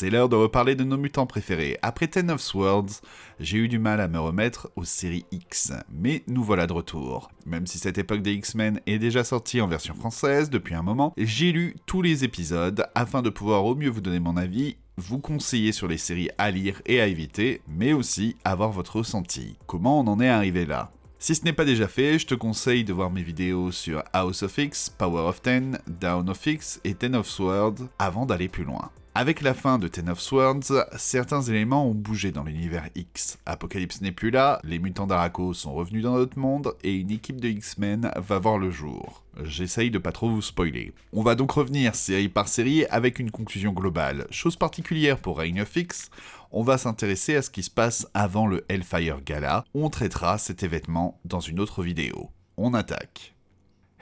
c'est l'heure de reparler de nos mutants préférés. Après Ten of Swords, j'ai eu du mal à me remettre aux séries X, mais nous voilà de retour. Même si cette époque des X-Men est déjà sortie en version française depuis un moment, j'ai lu tous les épisodes afin de pouvoir au mieux vous donner mon avis, vous conseiller sur les séries à lire et à éviter, mais aussi avoir votre ressenti. Comment on en est arrivé là ? Si ce n'est pas déjà fait, je te conseille de voir mes vidéos sur House of X, Power of Ten, Down of X et Ten of Swords avant d'aller plus loin. Avec la fin de Ten of Swords, certains éléments ont bougé dans l'univers X. Apocalypse n'est plus là, les mutants d'Araco sont revenus dans notre monde et une équipe de X-Men va voir le jour. J'essaye de pas trop vous spoiler. On va donc revenir série par série avec une conclusion globale. Chose particulière pour Reign of X, on va s'intéresser à ce qui se passe avant le Hellfire Gala. On traitera cet événement dans une autre vidéo. On attaque.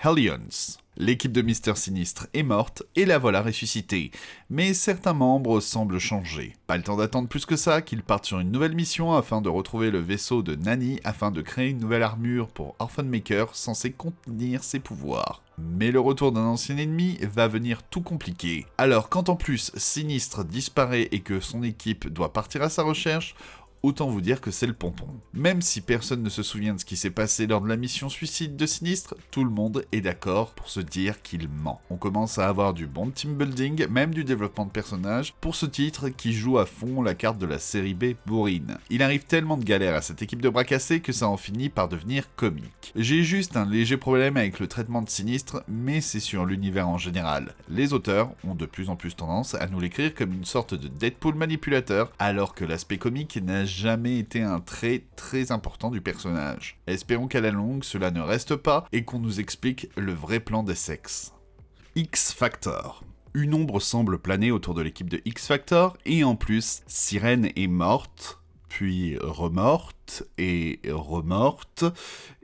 Hellions. L'équipe de Mister Sinistre est morte et la voilà ressuscitée, mais certains membres semblent changer. Pas le temps d'attendre plus que ça qu'ils partent sur une nouvelle mission afin de retrouver le vaisseau de Nani afin de créer une nouvelle armure pour Orphan Maker censée contenir ses pouvoirs. Mais le retour d'un ancien ennemi va venir tout compliquer. Alors quand en plus Sinistre disparaît et que son équipe doit partir à sa recherche, autant vous dire que c'est le pompon. Même si personne ne se souvient de ce qui s'est passé lors de la mission suicide de Sinistre, tout le monde est d'accord pour se dire qu'il ment. On commence à avoir du bon team building, même du développement de personnages, pour ce titre qui joue à fond la carte de la série B bourrine. Il arrive tellement de galères à cette équipe de bras cassés que ça en finit par devenir comique. J'ai juste un léger problème avec le traitement de Sinistre, mais c'est sur l'univers en général. Les auteurs ont de plus en plus tendance à nous l'écrire comme une sorte de Deadpool manipulateur, alors que l'aspect comique n'a jamais été un trait très important du personnage. Espérons qu'à la longue, cela ne reste pas et qu'on nous explique le vrai plan des sexes. X-Factor. Une ombre semble planer autour de l'équipe de X-Factor et en plus, Sirène est morte, puis remorte, et remorte,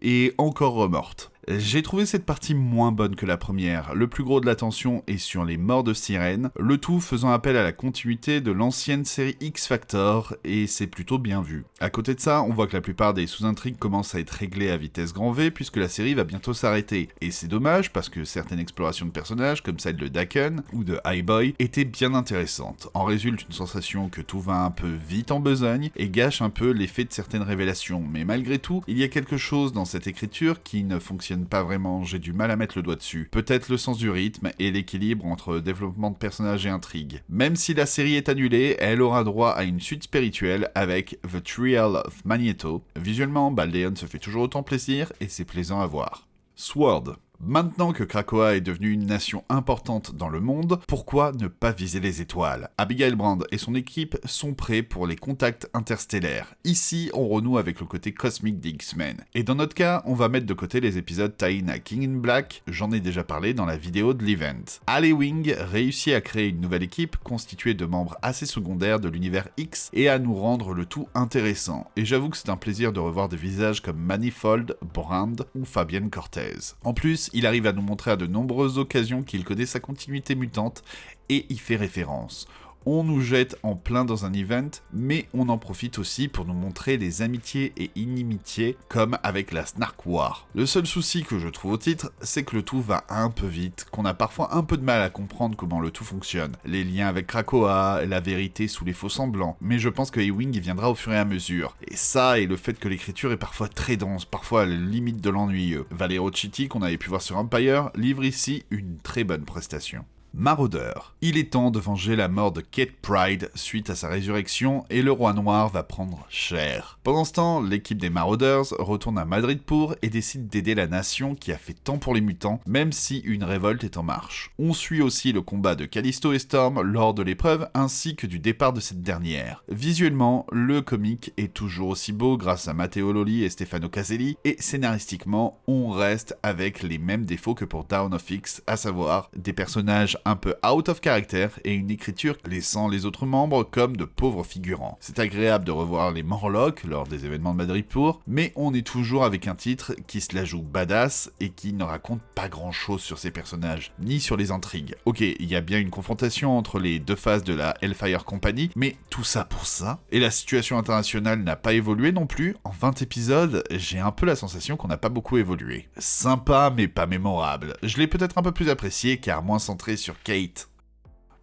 et encore remorte. J'ai trouvé cette partie moins bonne que la première. Le plus gros de l'attention est sur les morts de Sirène, le tout faisant appel à la continuité de l'ancienne série X-Factor, et c'est plutôt bien vu. À côté de ça, on voit que la plupart des sous-intrigues commencent à être réglées à vitesse grand V, puisque la série va bientôt s'arrêter. Et c'est dommage, parce que certaines explorations de personnages, comme celle de Daken ou de Highboy, étaient bien intéressantes. En résulte une sensation que tout va un peu vite en besogne, et gâche un peu l'effet de certaines révélations. Mais malgré tout, il y a quelque chose dans cette écriture qui ne fonctionne pas vraiment, j'ai du mal à mettre le doigt dessus. Peut-être le sens du rythme et l'équilibre entre développement de personnages et intrigue. Même si la série est annulée, elle aura droit à une suite spirituelle avec The Trial of Magneto. Visuellement, Baldeon se fait toujours autant plaisir et c'est plaisant à voir. Sword. Maintenant que Krakoa est devenue une nation importante dans le monde, pourquoi ne pas viser les étoiles ? Abigail Brand et son équipe sont prêts pour les contacts interstellaires. Ici, on renoue avec le côté cosmique des X-Men. Et dans notre cas, on va mettre de côté les épisodes tie-in à King in Black, j'en ai déjà parlé dans la vidéo de l'event. Alley Wing réussit à créer une nouvelle équipe constituée de membres assez secondaires de l'univers X et à nous rendre le tout intéressant. Et j'avoue que c'est un plaisir de revoir des visages comme Manifold, Brand ou Fabienne Cortez. En plus, il arrive à nous montrer à de nombreuses occasions qu'il connaît sa continuité mutante et y fait référence. On nous jette en plein dans un event, mais on en profite aussi pour nous montrer les amitiés et inimitiés, comme avec la Snark War. Le seul souci que je trouve au titre, c'est que le tout va un peu vite, qu'on a parfois un peu de mal à comprendre comment le tout fonctionne. Les liens avec Krakoa, la vérité sous les faux semblants, mais je pense que Ewing y viendra au fur et à mesure. Et ça, et le fait que l'écriture est parfois très dense, parfois à la limite de l'ennuyeux. Valero Chitti, qu'on avait pu voir sur Empire, livre ici une très bonne prestation. Maraudeur. Il est temps de venger la mort de Kate Pryde suite à sa résurrection et le roi noir va prendre cher. Pendant ce temps, l'équipe des Marauders retourne à Madripoor et décide d'aider la nation qui a fait tant pour les mutants, même si une révolte est en marche. On suit aussi le combat de Callisto et Storm lors de l'épreuve ainsi que du départ de cette dernière. Visuellement, le comic est toujours aussi beau grâce à Matteo Lolli et Stefano Caselli et scénaristiquement, on reste avec les mêmes défauts que pour Dawn of X, à savoir des personnages un peu out of character et une écriture laissant les autres membres comme de pauvres figurants. C'est agréable de revoir les Morlocks lors des événements de Madripoor, mais on est toujours avec un titre qui se la joue badass et qui ne raconte pas grand chose sur ces personnages, ni sur les intrigues. Ok, il y a bien une confrontation entre les deux phases de la Hellfire Company, mais tout ça pour ça. Et la situation internationale n'a pas évolué non plus. En 20 épisodes, j'ai un peu la sensation qu'on n'a pas beaucoup évolué. Sympa, mais pas mémorable. Je l'ai peut-être un peu plus apprécié car moins centré sur Kate.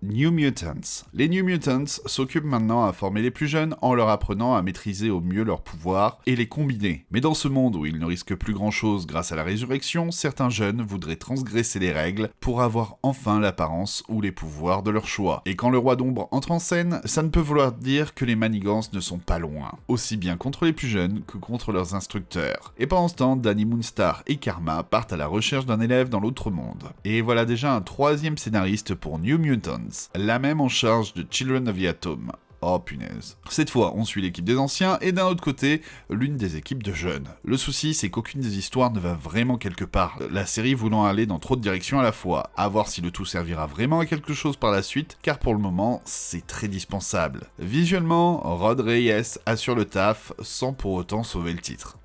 New Mutants. Les New Mutants s'occupent maintenant à former les plus jeunes en leur apprenant à maîtriser au mieux leurs pouvoirs et les combiner. Mais dans ce monde où ils ne risquent plus grand chose grâce à la résurrection, certains jeunes voudraient transgresser les règles pour avoir enfin l'apparence ou les pouvoirs de leur choix. Et quand le roi d'ombre entre en scène, ça ne peut vouloir dire que les manigances ne sont pas loin. Aussi bien contre les plus jeunes que contre leurs instructeurs. Et pendant ce temps, Dani Moonstar et Karma partent à la recherche d'un élève dans l'autre monde. Et voilà déjà un troisième scénariste pour New Mutants, la même en charge de Children of the Atom. Oh punaise. Cette fois, on suit l'équipe des anciens et d'un autre côté, l'une des équipes de jeunes. Le souci, c'est qu'aucune des histoires ne va vraiment quelque part, la série voulant aller dans trop de directions à la fois. À voir si le tout servira vraiment à quelque chose par la suite, car pour le moment, c'est très dispensable. Visuellement, Rod Reyes assure le taf sans pour autant sauver le titre.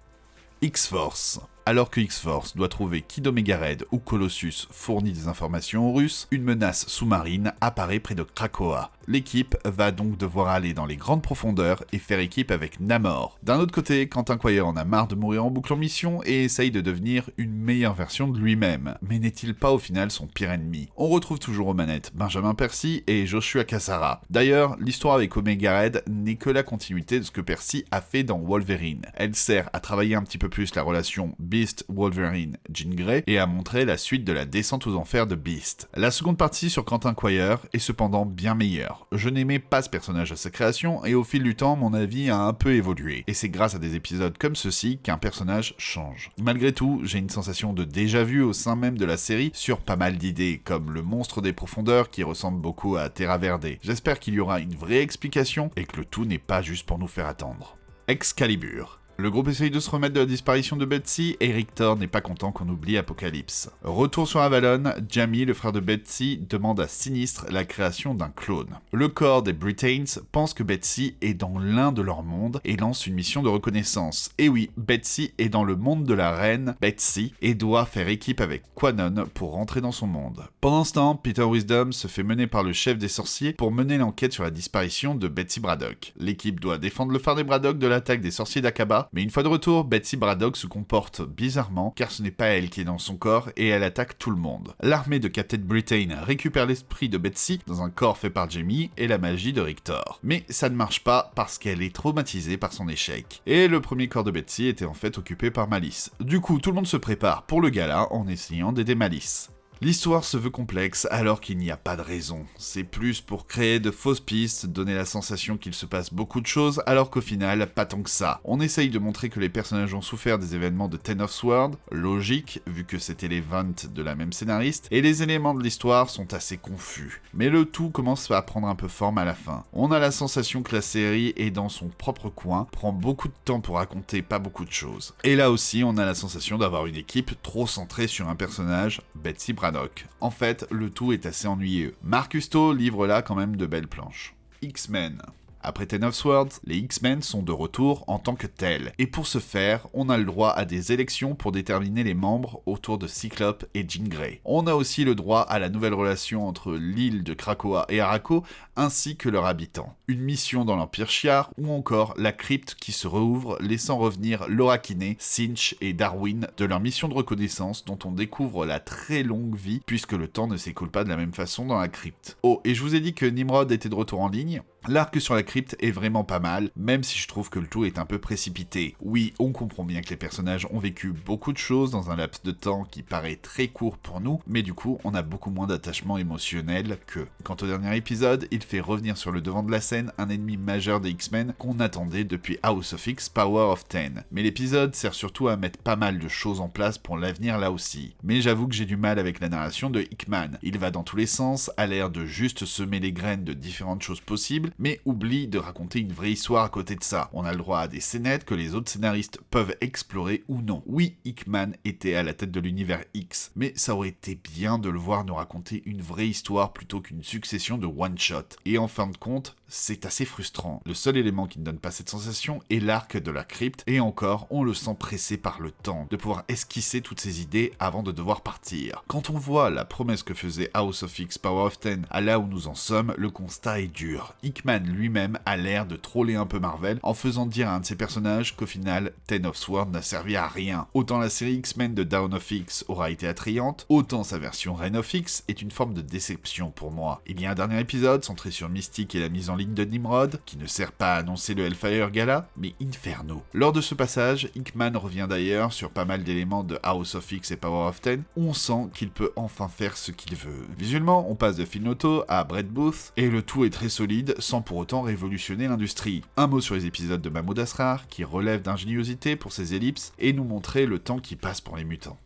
X-Force. Alors que X-Force doit trouver qui d'Omega Red ou Colossus fournit des informations aux Russes, une menace sous-marine apparaît près de Krakoa. L'équipe va donc devoir aller dans les grandes profondeurs et faire équipe avec Namor. D'un autre côté, Quentin Quire en a marre de mourir en boucle en mission et essaye de devenir une meilleure version de lui-même. Mais n'est-il pas au final son pire ennemi? On retrouve toujours aux manettes Benjamin Percy et Joshua Cassara. D'ailleurs, l'histoire avec Omega Red n'est que la continuité de ce que Percy a fait dans Wolverine. Elle sert à travailler un petit peu plus la relation Beast, Wolverine, Jean Grey et à montrer la suite de la descente aux enfers de Beast. La seconde partie sur Quentin Quire est cependant bien meilleure. Je n'aimais pas ce personnage à sa création et au fil du temps, mon avis a un peu évolué. Et c'est grâce à des épisodes comme ceux-ci qu'un personnage change. Malgré tout, j'ai une sensation de déjà-vu au sein même de la série sur pas mal d'idées, comme le monstre des profondeurs qui ressemble beaucoup à Terra Verde. J'espère qu'il y aura une vraie explication et que le tout n'est pas juste pour nous faire attendre. Excalibur. Le groupe essaye de se remettre de la disparition de Betsy et Rictor n'est pas content qu'on oublie Apocalypse. Retour sur Avalon, Jamie, le frère de Betsy, demande à Sinistre la création d'un clone. Le corps des Britons pense que Betsy est dans l'un de leurs mondes et lance une mission de reconnaissance. Et oui, Betsy est dans le monde de la reine Betsy et doit faire équipe avec Quanon pour rentrer dans son monde. Pendant ce temps, Peter Wisdom se fait mener par le chef des sorciers pour mener l'enquête sur la disparition de Betsy Braddock. L'équipe doit défendre le phare des Braddock de l'attaque des sorciers d'Aqaba. Mais une fois de retour, Betsy Braddock se comporte bizarrement car ce n'est pas elle qui est dans son corps et elle attaque tout le monde. L'armée de Captain Britain récupère l'esprit de Betsy dans un corps fait par Jamie et la magie de Rictor. Mais ça ne marche pas parce qu'elle est traumatisée par son échec. Et le premier corps de Betsy était en fait occupé par Malice. Du coup, tout le monde se prépare pour le gala en essayant d'aider Malice. L'histoire se veut complexe alors qu'il n'y a pas de raison. C'est plus pour créer de fausses pistes, donner la sensation qu'il se passe beaucoup de choses alors qu'au final, pas tant que ça. On essaye de montrer que les personnages ont souffert des événements de Ten of Swords, logique vu que c'était les ventes de la même scénariste, et les éléments de l'histoire sont assez confus. Mais le tout commence à prendre un peu forme à la fin. On a la sensation que la série est dans son propre coin, prend beaucoup de temps pour raconter pas beaucoup de choses. Et là aussi, on a la sensation d'avoir une équipe trop centrée sur un personnage, Betsy Braddock. En fait, le tout est assez ennuyeux. Mark Custo livre là quand même de belles planches. X-Men. Après Ten of Swords, les X-Men sont de retour en tant que tels. Et pour ce faire, on a le droit à des élections pour déterminer les membres autour de Cyclope et Jean Grey. On a aussi le droit à la nouvelle relation entre l'île de Krakoa et Arakko, ainsi que leurs habitants. Une mission dans l'Empire Shi'ar, ou encore la crypte qui se rouvre, laissant revenir Laura Kinney, Cinch et Darwin de leur mission de reconnaissance dont on découvre la très longue vie, puisque le temps ne s'écoule pas de la même façon dans la crypte. Oh, et je vous ai dit que Nimrod était de retour en ligne. L'arc sur la crypte est vraiment pas mal, même si je trouve que le tout est un peu précipité. Oui, on comprend bien que les personnages ont vécu beaucoup de choses dans un laps de temps qui paraît très court pour nous, mais du coup, on a beaucoup moins d'attachement émotionnel que. Quant au dernier épisode, il fait revenir sur le devant de la scène un ennemi majeur des X-Men qu'on attendait depuis House of X Power of 10. Mais l'épisode sert surtout à mettre pas mal de choses en place pour l'avenir là aussi. Mais j'avoue que j'ai du mal avec la narration de Hickman. Il va dans tous les sens, a l'air de juste semer les graines de différentes choses possibles, mais oublie de raconter une vraie histoire à côté de ça. On a le droit à des scénettes que les autres scénaristes peuvent explorer ou non. Oui, Hickman était à la tête de l'univers X, mais ça aurait été bien de le voir nous raconter une vraie histoire plutôt qu'une succession de one-shot. Et en fin de compte, c'est assez frustrant. Le seul élément qui ne donne pas cette sensation est l'arc de la crypte, et encore, on le sent pressé par le temps, de pouvoir esquisser toutes ces idées avant de devoir partir. Quand on voit la promesse que faisait House of X Power of 10 à là où nous en sommes, le constat est dur. Hickman lui-même a l'air de troller un peu Marvel en faisant dire à un de ses personnages qu'au final, Ten of Swords n'a servi à rien. Autant la série X-Men de Dawn of X aura été attrayante, autant sa version Reign of X est une forme de déception pour moi. Il y a un dernier épisode centré sur Mystique et la mise en ligne de Nimrod, qui ne sert pas à annoncer le Hellfire Gala, mais Inferno. Lors de ce passage, Hickman revient d'ailleurs sur pas mal d'éléments de House of X et Power of Ten, où on sent qu'il peut enfin faire ce qu'il veut. Visuellement, on passe de Phil Noto à Brett Booth, et le tout est très solide, sans pour autant révolutionner l'industrie. Un mot sur les épisodes de Mahmoud Asrar, qui relèvent d'ingéniosité pour ses ellipses, et nous montrer le temps qui passe pour les mutants.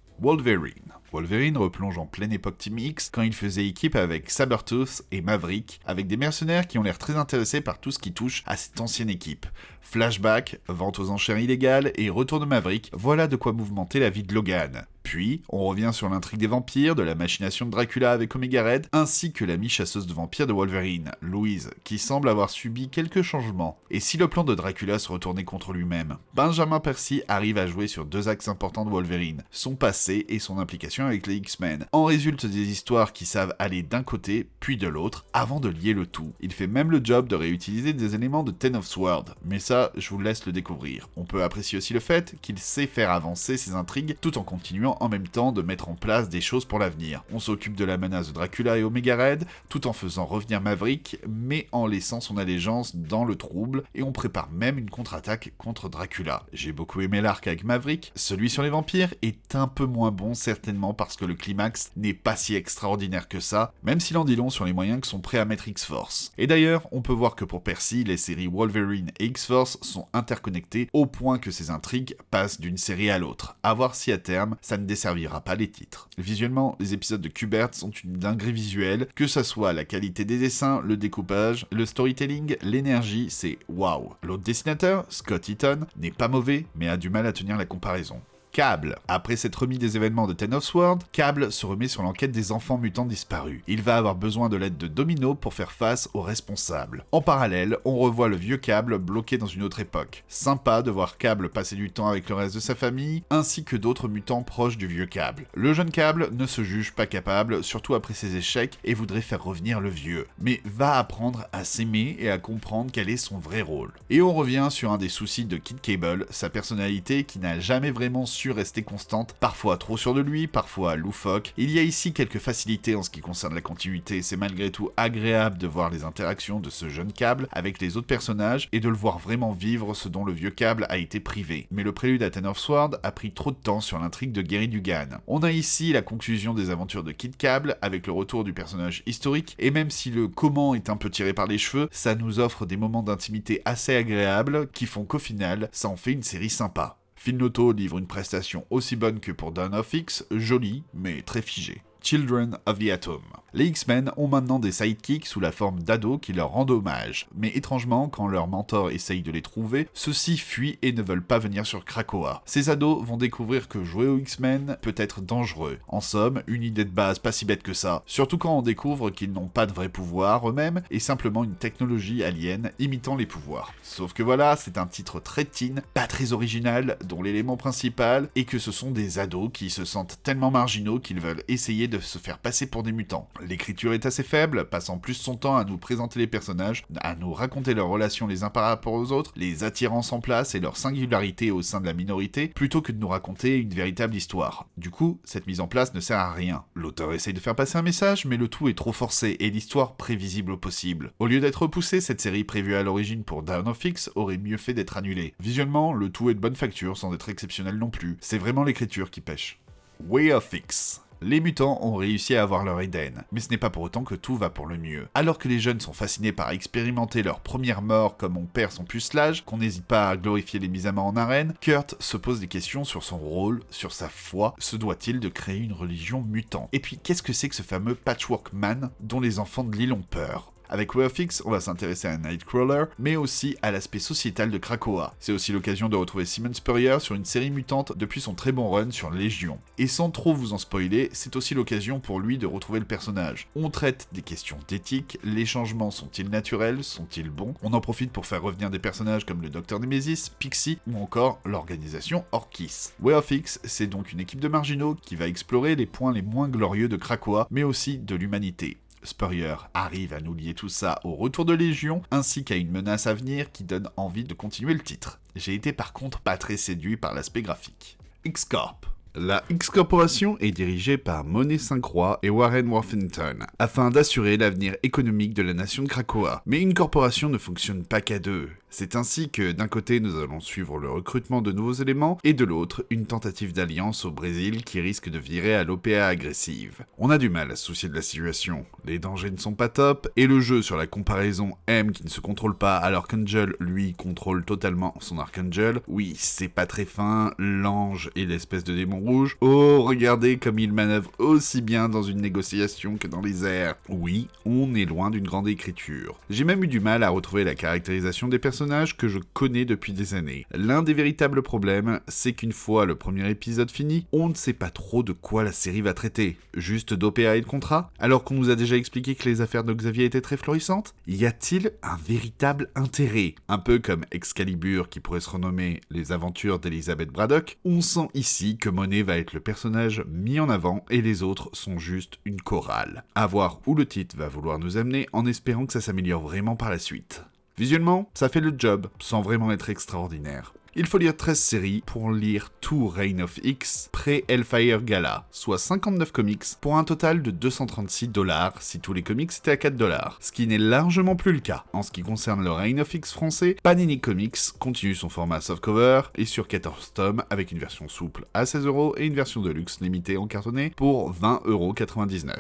Wolverine replonge en pleine époque Team X quand il faisait équipe avec Sabretooth et Maverick, avec des mercenaires qui ont l'air très intéressés par tout ce qui touche à cette ancienne équipe. Flashback, vente aux enchères illégales et retour de Maverick, voilà de quoi mouvementer la vie de Logan. Puis, on revient sur l'intrigue des vampires, de la machination de Dracula avec Omega Red, ainsi que l'amie chasseuse de vampires de Wolverine, Louise, qui semble avoir subi quelques changements. Et si le plan de Dracula se retournait contre lui-même, Benjamin Percy arrive à jouer sur deux axes importants de Wolverine, son passé et son implication avec les X-Men. En résultent des histoires qui savent aller d'un côté, puis de l'autre, avant de lier le tout. Il fait même le job de réutiliser des éléments de Ten of Swords, mais ça, je vous laisse le découvrir. On peut apprécier aussi le fait qu'il sait faire avancer ses intrigues tout en continuant en même temps de mettre en place des choses pour l'avenir. On s'occupe de la menace de Dracula et Omega Red, tout en faisant revenir Maverick, mais en laissant son allégeance dans le trouble, et on prépare même une contre-attaque contre Dracula. J'ai beaucoup aimé l'arc avec Maverick, celui sur les vampires est un peu moins bon certainement parce que le climax n'est pas si extraordinaire que ça, même s'il en dit long sur les moyens que sont prêts à mettre X-Force. Et d'ailleurs, on peut voir que pour Percy, les séries Wolverine et X-Force sont interconnectées au point que ces intrigues passent d'une série à l'autre. À voir si à terme, ça ne desservira pas les titres. Visuellement, les épisodes de Kubert sont une dinguerie visuelle, que ça soit la qualité des dessins, le découpage, le storytelling, l'énergie, c'est waouh. L'autre dessinateur, Scott Eaton, n'est pas mauvais, mais a du mal à tenir la comparaison. Cable. Après s'être remis des événements de Ten of Swords, Cable se remet sur l'enquête des enfants mutants disparus. Il va avoir besoin de l'aide de Domino pour faire face aux responsables. En parallèle, on revoit le vieux Cable bloqué dans une autre époque. Sympa de voir Cable passer du temps avec le reste de sa famille, ainsi que d'autres mutants proches du vieux Cable. Le jeune Cable ne se juge pas capable, surtout après ses échecs, et voudrait faire revenir le vieux, mais va apprendre à s'aimer et à comprendre quel est son vrai rôle. Et on revient sur un des soucis de Kid Cable, sa personnalité qui n'a jamais vraiment su rester constante, parfois trop sûr de lui, parfois loufoque. Il y a ici quelques facilités en ce qui concerne la continuité, c'est malgré tout agréable de voir les interactions de ce jeune Cable avec les autres personnages et de le voir vraiment vivre ce dont le vieux Cable a été privé. Mais le prélude à Ten of Swords a pris trop de temps sur l'intrigue de Gary Dugan. On a ici la conclusion des aventures de Kid Cable avec le retour du personnage historique, et même si le comment est un peu tiré par les cheveux, ça nous offre des moments d'intimité assez agréables qui font qu'au final, ça en fait une série sympa. Phil Noto livre une prestation aussi bonne que pour Dawn of X, jolie mais très figée. Children of the Atom. Les X-Men ont maintenant des sidekicks sous la forme d'ados qui leur rendent hommage, mais étrangement, quand leur mentor essaye de les trouver, ceux-ci fuient et ne veulent pas venir sur Krakoa. Ces ados vont découvrir que jouer aux X-Men peut être dangereux. En somme, une idée de base pas si bête que ça, surtout quand on découvre qu'ils n'ont pas de vrais pouvoirs eux-mêmes et simplement une technologie alien imitant les pouvoirs. Sauf que voilà, c'est un titre très teen, pas très original, dont l'élément principal est que ce sont des ados qui se sentent tellement marginaux qu'ils veulent essayer de se faire passer pour des mutants. L'écriture est assez faible, passant plus son temps à nous présenter les personnages, à nous raconter leurs relations les uns par rapport aux autres, les attirances en place et leur singularité au sein de la minorité, plutôt que de nous raconter une véritable histoire. Du coup, cette mise en place ne sert à rien. L'auteur essaye de faire passer un message, mais le tout est trop forcé et l'histoire prévisible au possible. Au lieu d'être repoussée, cette série prévue à l'origine pour Dawn of X aurait mieux fait d'être annulée. Visuellement, le tout est de bonne facture sans être exceptionnel non plus. C'est vraiment l'écriture qui pêche. Way of X. Les mutants ont réussi à avoir leur Eden, mais ce n'est pas pour autant que tout va pour le mieux. Alors que les jeunes sont fascinés par expérimenter leur première mort comme on perd son pucelage, qu'on n'hésite pas à glorifier les mises à mort en arène, Kurt se pose des questions sur son rôle, sur sa foi, se doit-il de créer une religion mutant? Et puis qu'est-ce que c'est que ce fameux Patchwork Man dont les enfants de l'île ont peur? Avec Way of X, on va s'intéresser à Nightcrawler, mais aussi à l'aspect sociétal de Krakoa. C'est aussi l'occasion de retrouver Simon Spurrier sur une série mutante depuis son très bon run sur Légion. Et sans trop vous en spoiler, c'est aussi l'occasion pour lui de retrouver le personnage. On traite des questions d'éthique, les changements sont-ils naturels, sont-ils bons? On en profite pour faire revenir des personnages comme le Docteur Nemesis, Pixie ou encore l'organisation Orkis. Way of X, c'est donc une équipe de marginaux qui va explorer les points les moins glorieux de Krakoa, mais aussi de l'humanité. Spurrier arrive à nous lier tout ça au retour de Légion, ainsi qu'à une menace à venir qui donne envie de continuer le titre. J'ai été par contre pas très séduit par l'aspect graphique. X-Corp. La X-Corporation est dirigée par Monet Sainte-Croix et Warren Worthington, afin d'assurer l'avenir économique de la nation de Krakoa. Mais une corporation ne fonctionne pas qu'à deux. C'est ainsi que d'un côté nous allons suivre le recrutement de nouveaux éléments, et de l'autre une tentative d'alliance au Brésil qui risque de virer à l'OPA agressive. On a du mal à se soucier de la situation, les dangers ne sont pas top, et le jeu sur la comparaison M qui ne se contrôle pas alors qu'Angel, lui, contrôle totalement son Archangel, oui, c'est pas très fin, l'ange et l'espèce de démon rouge, oh, regardez comme il manœuvre aussi bien dans une négociation que dans les airs. Oui, on est loin d'une grande écriture. J'ai même eu du mal à retrouver la caractérisation des personnages que je connais depuis des années. L'un des véritables problèmes, c'est qu'une fois le premier épisode fini, on ne sait pas trop de quoi la série va traiter. Juste d'OPA et de contrat, alors qu'on nous a déjà expliqué que les affaires de Xavier étaient très florissantes. Y a-t-il un véritable intérêt? Un peu comme Excalibur qui pourrait se renommer Les Aventures d'Elizabeth Braddock, on sent ici que Monet va être le personnage mis en avant et les autres sont juste une chorale. À voir où le titre va vouloir nous amener en espérant que ça s'améliore vraiment par la suite. Visuellement, ça fait le job, sans vraiment être extraordinaire. Il faut lire 13 séries pour lire tout Reign of X pré-Hellfire Gala, soit 59 comics pour un total de 236$ si tous les comics étaient à 4$, ce qui n'est largement plus le cas. En ce qui concerne le Reign of X français, Panini Comics continue son format softcover et sur 14 tomes avec une version souple à 16€ et une version de luxe limitée en cartonné pour 20,99€.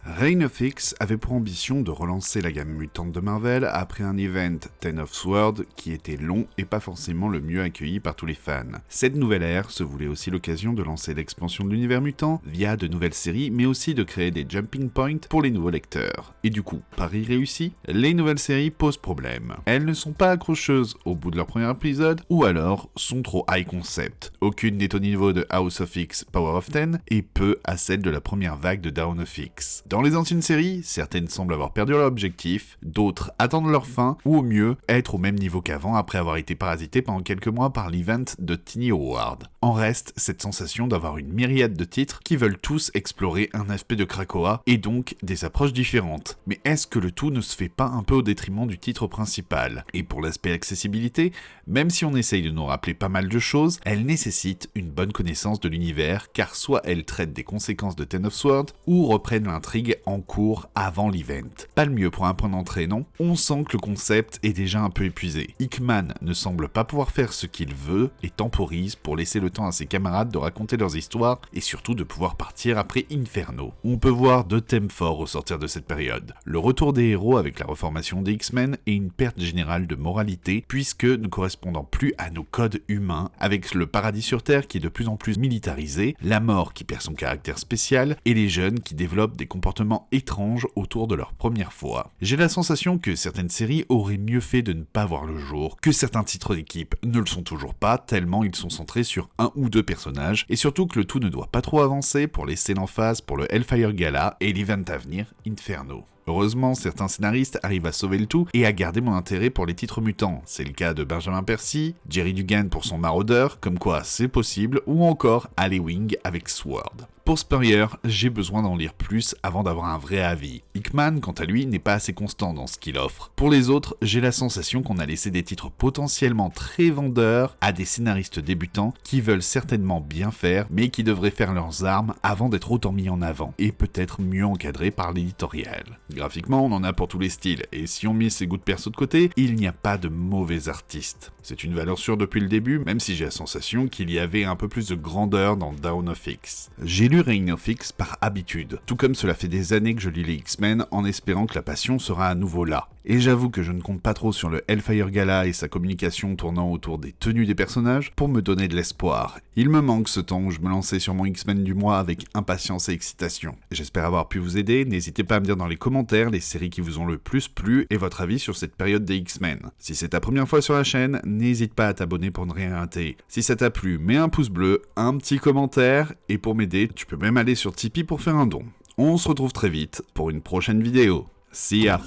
Reign of X avait pour ambition de relancer la gamme mutante de Marvel après un event Ten of Swords qui était long et pas forcément le mieux accueilli par tous les fans. Cette nouvelle ère se voulait aussi l'occasion de lancer l'expansion de l'univers mutant via de nouvelles séries mais aussi de créer des jumping points pour les nouveaux lecteurs. Et du coup, pari réussi, les nouvelles séries posent problème. Elles ne sont pas accrocheuses au bout de leur premier épisode ou alors sont trop high concept. Aucune n'est au niveau de House of X Power of Ten et peu à celle de la première vague de Dawn of X. Dans les anciennes séries, certaines semblent avoir perdu leur objectif, d'autres attendent leur fin, ou au mieux, être au même niveau qu'avant après avoir été parasitées pendant quelques mois par l'event de Tiny Howard. En reste cette sensation d'avoir une myriade de titres qui veulent tous explorer un aspect de Krakoa, et donc des approches différentes. Mais est-ce que le tout ne se fait pas un peu au détriment du titre principal? Et pour l'aspect accessibilité, même si on essaye de nous rappeler pas mal de choses, elle nécessite une bonne connaissance de l'univers, car soit elle traite des conséquences de Ten of Swords, ou reprennent l'intrigue en cours avant l'event. Pas le mieux pour un point d'entrée, non? On sent que le concept est déjà un peu épuisé. Hickman ne semble pas pouvoir faire ce qu'il veut et temporise pour laisser le temps à ses camarades de raconter leurs histoires et surtout de pouvoir partir après Inferno. On peut voir deux thèmes forts au sortir de cette période. Le retour des héros avec la reformation des X-Men et une perte générale de moralité puisque ne correspondant plus à nos codes humains avec le paradis sur Terre qui est de plus en plus militarisé, la mort qui perd son caractère spécial et les jeunes qui développent des comportements étranges autour de leur première fois. J'ai la sensation que certaines séries auraient mieux fait de ne pas voir le jour, que certains titres d'équipe ne le sont toujours pas tellement ils sont centrés sur un ou deux personnages, et surtout que le tout ne doit pas trop avancer pour laisser l'emphase pour le Hellfire Gala et l'event à venir, Inferno. Heureusement, certains scénaristes arrivent à sauver le tout et à garder mon intérêt pour les titres mutants. C'est le cas de Benjamin Percy, Jerry Dugan pour son Maraudeur, comme quoi c'est possible, ou encore Ali Wing avec Sword. Pour Spurrier, j'ai besoin d'en lire plus avant d'avoir un vrai avis. Hickman, quant à lui, n'est pas assez constant dans ce qu'il offre. Pour les autres, j'ai la sensation qu'on a laissé des titres potentiellement très vendeurs à des scénaristes débutants qui veulent certainement bien faire, mais qui devraient faire leurs armes avant d'être autant mis en avant, et peut-être mieux encadrés par l'éditorial. Graphiquement, on en a pour tous les styles, et si on met ses goûts de perso de côté, il n'y a pas de mauvais artistes. C'est une valeur sûre depuis le début, même si j'ai la sensation qu'il y avait un peu plus de grandeur dans Dawn of X. J'ai lu Reign of X par habitude, tout comme cela fait des années que je lis les X-Men en espérant que la passion sera à nouveau là. Et j'avoue que je ne compte pas trop sur le Hellfire Gala et sa communication tournant autour des tenues des personnages pour me donner de l'espoir. Il me manque ce temps où je me lançais sur mon X-Men du mois avec impatience et excitation. J'espère avoir pu vous aider, n'hésitez pas à me dire dans les commentaires les séries qui vous ont le plus plu et votre avis sur cette période des X-Men. Si c'est ta première fois sur la chaîne, n'hésite pas à t'abonner pour ne rien rater. Si ça t'a plu, mets un pouce bleu, un petit commentaire, et pour m'aider, tu peux même aller sur Tipeee pour faire un don. On se retrouve très vite pour une prochaine vidéo. See ya!